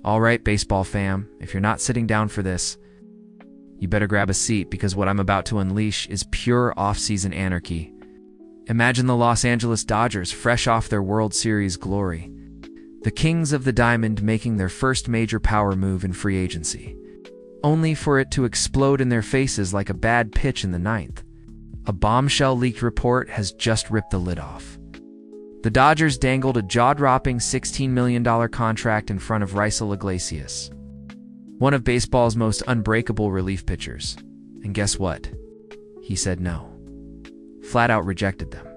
All right, baseball fam, if you're not sitting down for this, you better grab a seat because what I'm about to unleash is pure off-season anarchy. Imagine the Los Angeles Dodgers fresh off their World Series glory. The Kings of the Diamond making their first major power move in free agency, only for it to explode in their faces like a bad pitch in the ninth. A bombshell leaked report has just ripped the lid off. The Dodgers dangled a jaw-dropping $16 million contract in front of Raisel Iglesias, one of baseball's most unbreakable relief pitchers. And guess what? He said no. Flat out rejected them.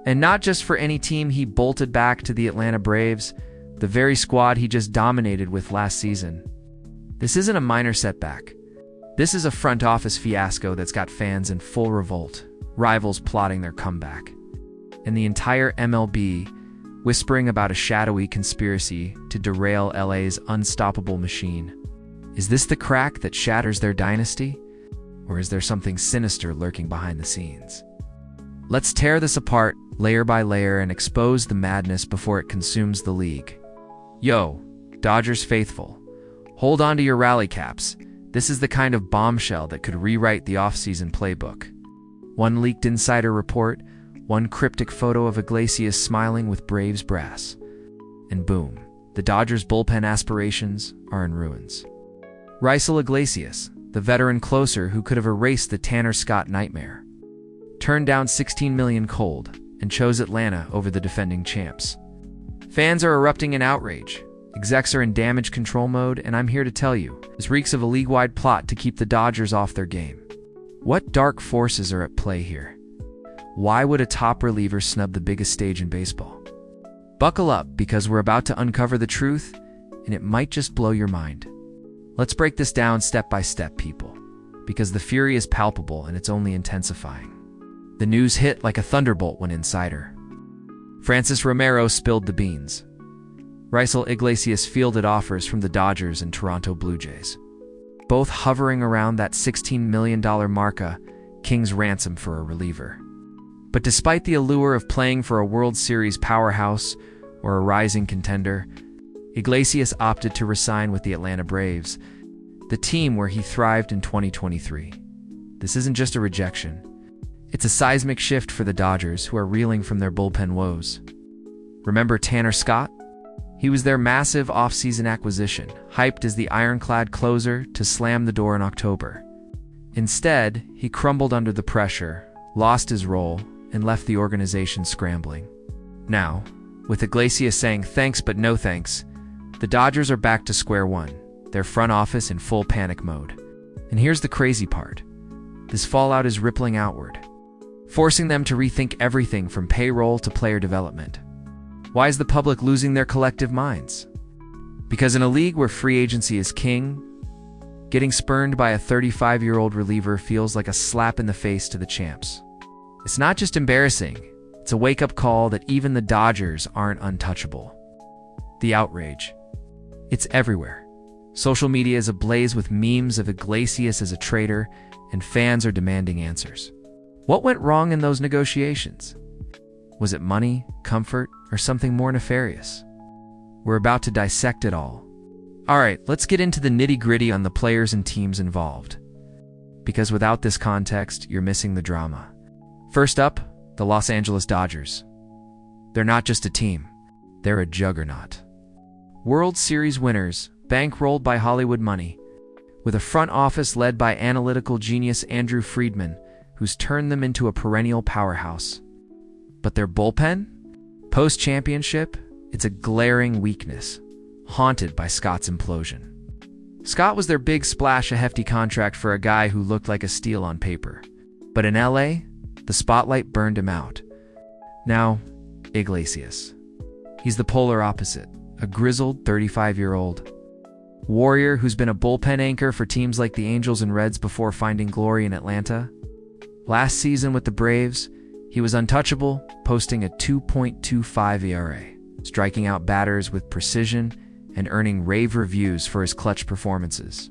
And not just for any team, he bolted back to the Atlanta Braves, the very squad he just dominated with last season. This isn't a minor setback. This is a front office fiasco that's got fans in full revolt, rivals plotting their comeback, and the entire MLB whispering about a shadowy conspiracy to derail LA's unstoppable machine. Is this the crack that shatters their dynasty? Or is there something sinister lurking behind the scenes? Let's tear this apart layer by layer and expose the madness before it consumes the league. Yo, Dodgers faithful, hold on to your rally caps. This is the kind of bombshell that could rewrite the offseason playbook. One leaked insider report, one cryptic photo of Iglesias smiling with Braves brass. And boom, the Dodgers' bullpen aspirations are in ruins. Raisel Iglesias, the veteran closer who could have erased the Tanner Scott nightmare, turned down $16 million cold and chose Atlanta over the defending champs. Fans are erupting in outrage. Execs are in damage control mode, and I'm here to tell you, this reeks of a league-wide plot to keep the Dodgers off their game. What dark forces are at play here? Why would a top reliever snub the biggest stage in baseball? Buckle up, because we're about to uncover the truth, and it might just blow your mind. Let's break this down step by step, people, because the fury is palpable and it's only intensifying. The news hit like a thunderbolt when insider Francis Romero spilled the beans. Raisel Iglesias fielded offers from the Dodgers and Toronto Blue Jays, both hovering around that $16 million marca, King's ransom for a reliever. But despite the allure of playing for a World Series powerhouse or a rising contender, Iglesias opted to resign with the Atlanta Braves, the team where he thrived in 2023. This isn't just a rejection. It's a seismic shift for the Dodgers, who are reeling from their bullpen woes. Remember Tanner Scott? He was their massive offseason acquisition, hyped as the ironclad closer to slam the door in October. Instead, he crumbled under the pressure, lost his role, and left the organization scrambling. Now, with Iglesias saying thanks but no thanks, the Dodgers are back to square one, their front office in full panic mode. And here's the crazy part. This fallout is rippling outward, forcing them to rethink everything from payroll to player development. Why is the public losing their collective minds? Because in a league where free agency is king, getting spurned by a 35-year-old reliever feels like a slap in the face to the champs. It's not just embarrassing, it's a wake-up call that even the Dodgers aren't untouchable. The outrage. It's everywhere. Social media is ablaze with memes of Iglesias as a traitor, and fans are demanding answers. What went wrong in those negotiations? Was it money, comfort, or something more nefarious? We're about to dissect it all. Alright, let's get into the nitty-gritty on the players and teams involved. Because without this context, you're missing the drama. First up, the Los Angeles Dodgers. They're not just a team, they're a juggernaut. World Series winners, bankrolled by Hollywood money, with a front office led by analytical genius Andrew Friedman, who's turned them into a perennial powerhouse. But their bullpen? Post-championship, it's a glaring weakness, haunted by Scott's implosion. Scott was their big splash, a hefty contract for a guy who looked like a steal on paper. But in LA, the spotlight burned him out. Now, Iglesias. He's the polar opposite, a grizzled 35-year-old warrior who's been a bullpen anchor for teams like the Angels and Reds before finding glory in Atlanta. Last season with the Braves, he was untouchable, posting a 2.25 ERA, striking out batters with precision and earning rave reviews for his clutch performances.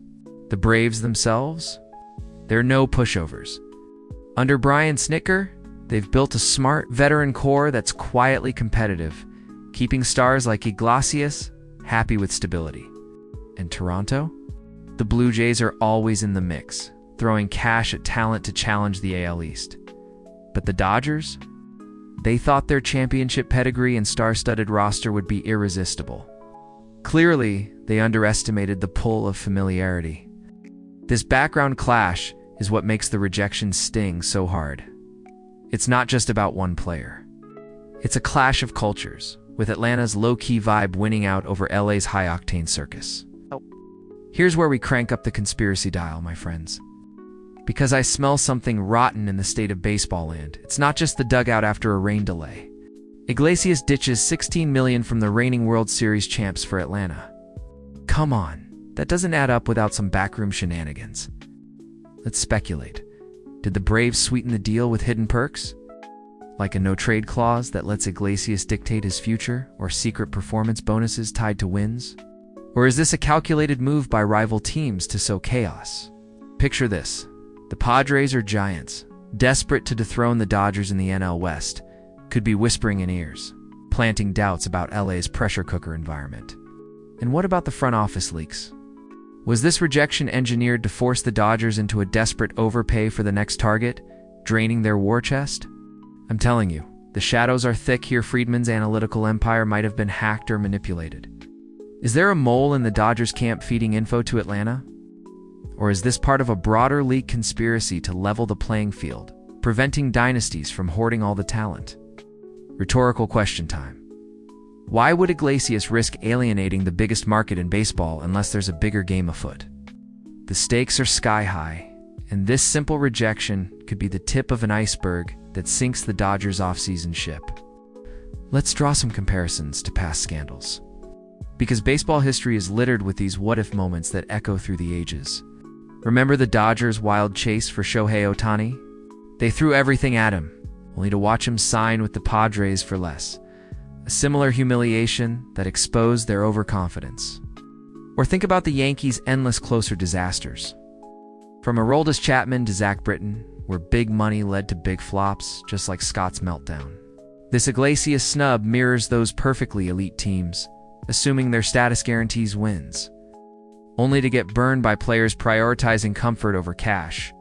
The Braves themselves? They're no pushovers. Under Brian Snitker, they've built a smart veteran core that's quietly competitive, keeping stars like Iglesias happy with stability. And Toronto? The Blue Jays are always in the mix, throwing cash at talent to challenge the AL East. But the Dodgers? They thought their championship pedigree and star-studded roster would be irresistible. Clearly, they underestimated the pull of familiarity. This background clash is what makes the rejection sting so hard. It's not just about one player. It's a clash of cultures, with Atlanta's low-key vibe winning out over LA's high-octane circus. Here's where we crank up the conspiracy dial, my friends. Because I smell something rotten in the state of baseball land. It's not just the dugout after a rain delay. Iglesias ditches $16 million from the reigning World Series champs for Atlanta. Come on, that doesn't add up without some backroom shenanigans. Let's speculate. Did the Braves sweeten the deal with hidden perks? Like a no-trade clause that lets Iglesias dictate his future, or secret performance bonuses tied to wins? Or is this a calculated move by rival teams to sow chaos? Picture this. The Padres or Giants, desperate to dethrone the Dodgers in the NL West, could be whispering in ears, planting doubts about LA's pressure cooker environment. And what about the front office leaks? Was this rejection engineered to force the Dodgers into a desperate overpay for the next target, draining their war chest? I'm telling you, the shadows are thick here. Friedman's analytical empire might have been hacked or manipulated. Is there a mole in the Dodgers camp feeding info to Atlanta? Or is this part of a broader league conspiracy to level the playing field, preventing dynasties from hoarding all the talent? Rhetorical question time. Why would Iglesias risk alienating the biggest market in baseball unless there's a bigger game afoot? The stakes are sky high, and this simple rejection could be the tip of an iceberg that sinks the Dodgers' offseason ship. Let's draw some comparisons to past scandals. Because baseball history is littered with these what-if moments that echo through the ages. Remember the Dodgers' wild chase for Shohei Ohtani? They threw everything at him, only to watch him sign with the Padres for less. A similar humiliation that exposed their overconfidence. Or think about the Yankees' endless closer disasters. From Aroldis Chapman to Zach Britton, where big money led to big flops, just like Scott's meltdown. This Iglesias snub mirrors those perfectly elite teams, assuming their status guarantees wins, only to get burned by players prioritizing comfort over cash.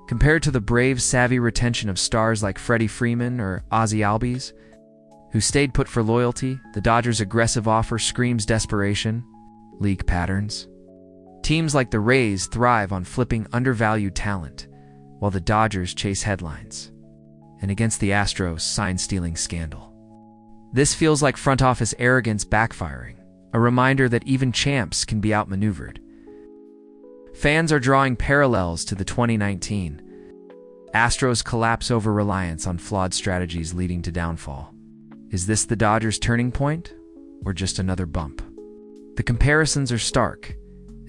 Compared to the Braves' savvy retention of stars like Freddie Freeman or Ozzie Albies, who stayed put for loyalty, the Dodgers' aggressive offer screams desperation, league patterns. Teams like the Rays thrive on flipping undervalued talent, while the Dodgers chase headlines. And against the Astros' sign-stealing scandal. This feels like front office arrogance backfiring, a reminder that even champs can be outmaneuvered. Fans are drawing parallels to the 2019 Astros collapse over reliance on flawed strategies leading to downfall. Is this the Dodgers' turning point, or just another bump? The comparisons are stark,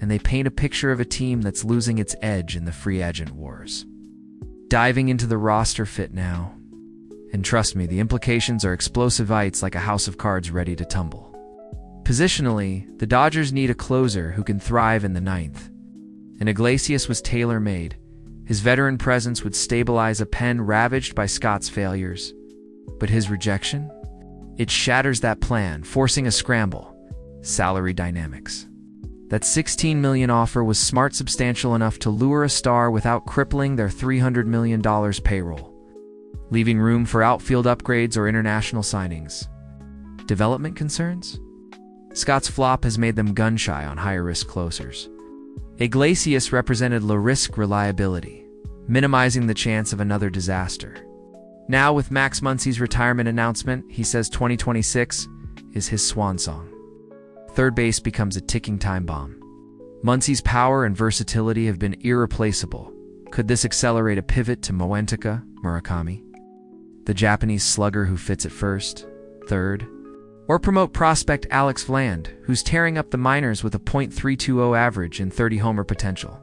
and they paint a picture of a team that's losing its edge in the free agent wars. Diving into the roster fit now. And trust me, the implications are explosivites like a house of cards ready to tumble. Positionally, the Dodgers need a closer who can thrive in the ninth. And Iglesias was tailor-made. His veteran presence would stabilize a pen ravaged by Scott's failures. But his rejection? It shatters that plan, forcing a scramble. Salary dynamics. That $16 million offer was smart, substantial enough to lure a star without crippling their $300 million payroll, leaving room for outfield upgrades or international signings. Development concerns? Scott's flop has made them gun-shy on higher-risk closers. Iglesias represented low-risk reliability, minimizing the chance of another disaster. Now, with Max Muncy's retirement announcement, he says 2026 is his swan song. Third base becomes a ticking time bomb. Muncy's power and versatility have been irreplaceable. Could this accelerate a pivot to Moentica, Murakami, the Japanese slugger who fits at first, third? Or promote prospect Alex Vland, who's tearing up the minors with a .320 average and 30 homer potential?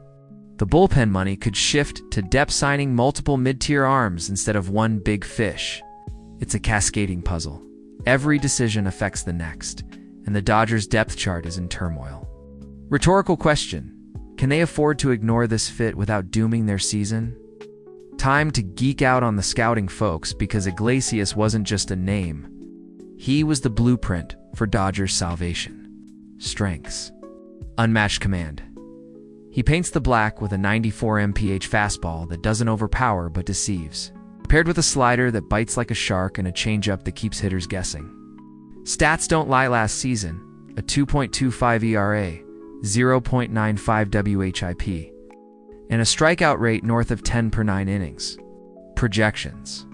The bullpen money could shift to depth, signing multiple mid-tier arms instead of one big fish. It's a cascading puzzle. Every decision affects the next, and the Dodgers' depth chart is in turmoil. Rhetorical question: can they afford to ignore this fit without dooming their season? Time to geek out on the scouting, folks, because Iglesias wasn't just a name. He was the blueprint for Dodgers' salvation. Strengths: Unmatched command. He paints the black with a 94 mph fastball that doesn't overpower but deceives, paired with a slider that bites like a shark and a changeup that keeps hitters guessing. Stats don't lie. Last season, a 2.25 ERA, 0.95 WHIP, and a strikeout rate north of 10 per 9 innings. Projections.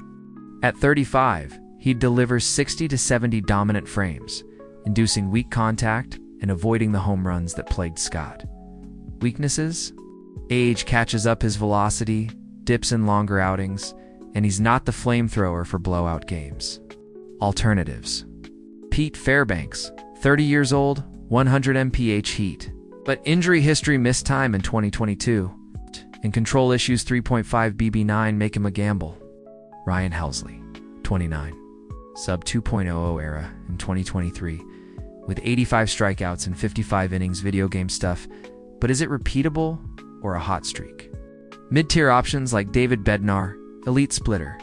At 35, he'd deliver 60 to 70 dominant frames, inducing weak contact and avoiding the home runs that plagued Scott. Weaknesses? Age catches up his velocity, dips in longer outings, and he's not the flamethrower for blowout games. Alternatives. Pete Fairbanks, 30 years old, 100 mph heat, but injury history, missed time in 2022, and control issues. 3.5 BB9 make him a gamble. Ryan Helsley, 29, sub 2.00 era in 2023, with 85 strikeouts and 55 innings. Video game stuff, but is it repeatable or a hot streak? Mid-tier options like David Bednar, elite splitter,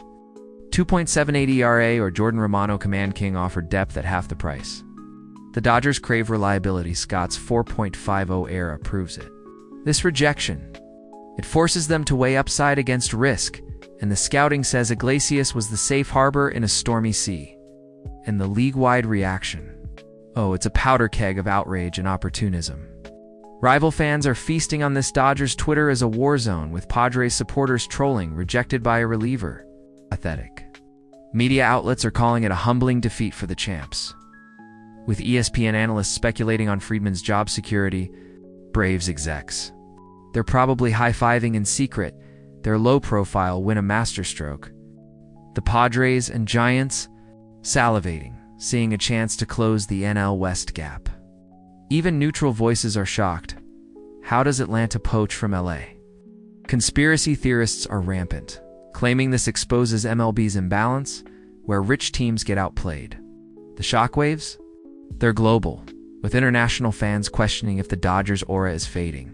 2.78 ERA, or Jordan Romano, command king, offer depth at half the price. The Dodgers crave reliability. Scott's 4.50 era proves it. This rejection, it forces them to weigh upside against risk, and the scouting says Iglesias was the safe harbor in a stormy sea. And the league-wide reaction, oh, it's a powder keg of outrage and opportunism. Rival fans are feasting on this. Dodgers Twitter is a war zone, with Padres supporters trolling rejected by a reliever. Pathetic. Media outlets are calling it a humbling defeat for the champs, with ESPN analysts speculating on Friedman's job security. Braves execs, they're probably high-fiving in secret their low-profile win a masterstroke. The Padres and Giants salivating, seeing a chance to close the NL West gap. Even neutral voices are shocked. How does Atlanta poach from LA? Conspiracy theorists are rampant, claiming this exposes MLB's imbalance, where rich teams get outplayed. The shockwaves? They're global, with international fans questioning if the Dodgers' aura is fading.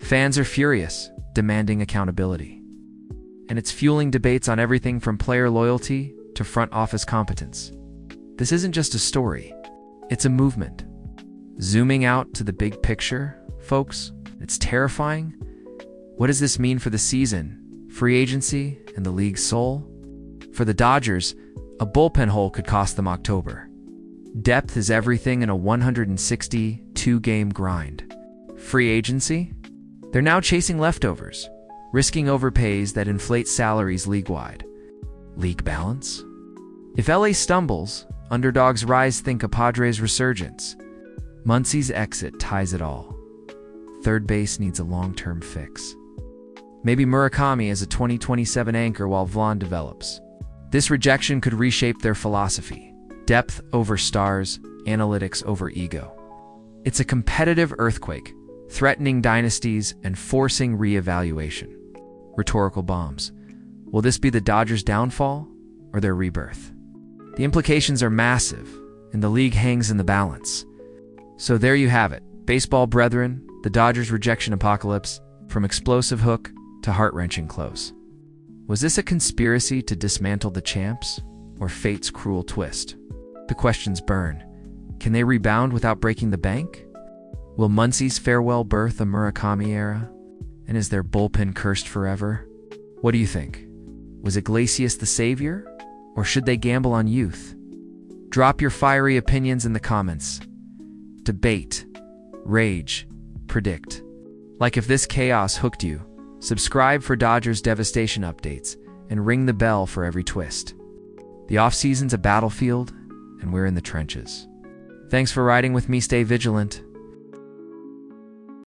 Fans are furious, demanding accountability. And it's fueling debates on everything from player loyalty to front office competence. This isn't just a story, it's a movement. Zooming out to the big picture, folks, it's terrifying. What does this mean for the season, free agency, and the league's soul? For the Dodgers, a bullpen hole could cost them October. Depth is everything in a 162-game grind. Free agency? They're now chasing leftovers, risking overpays that inflate salaries league-wide. League balance? If LA stumbles, underdogs rise. Think a Padres resurgence. Muncy's exit ties it all. Third base needs a long-term fix. Maybe Murakami as a 2027 anchor while Vaughn develops. This rejection could reshape their philosophy. Depth over stars, analytics over ego. It's a competitive earthquake, threatening dynasties and forcing re-evaluation. Rhetorical bombs. Will this be the Dodgers' downfall or their rebirth? The implications are massive, and the league hangs in the balance. So there you have it, baseball brethren, the Dodgers' rejection apocalypse, from explosive hook to heart-wrenching close. Was this a conspiracy to dismantle the champs, or fate's cruel twist? The questions burn. Can they rebound without breaking the bank? Will Muncy's farewell birth a Murakami era? And is their bullpen cursed forever? What do you think? Was Iglesias the savior? Or should they gamble on youth? Drop your fiery opinions in the comments. Debate, rage, predict. Like if this chaos hooked you, subscribe for Dodgers devastation updates and ring the bell for every twist. The offseason's a battlefield, and we're in the trenches. Thanks for riding with me. Stay vigilant.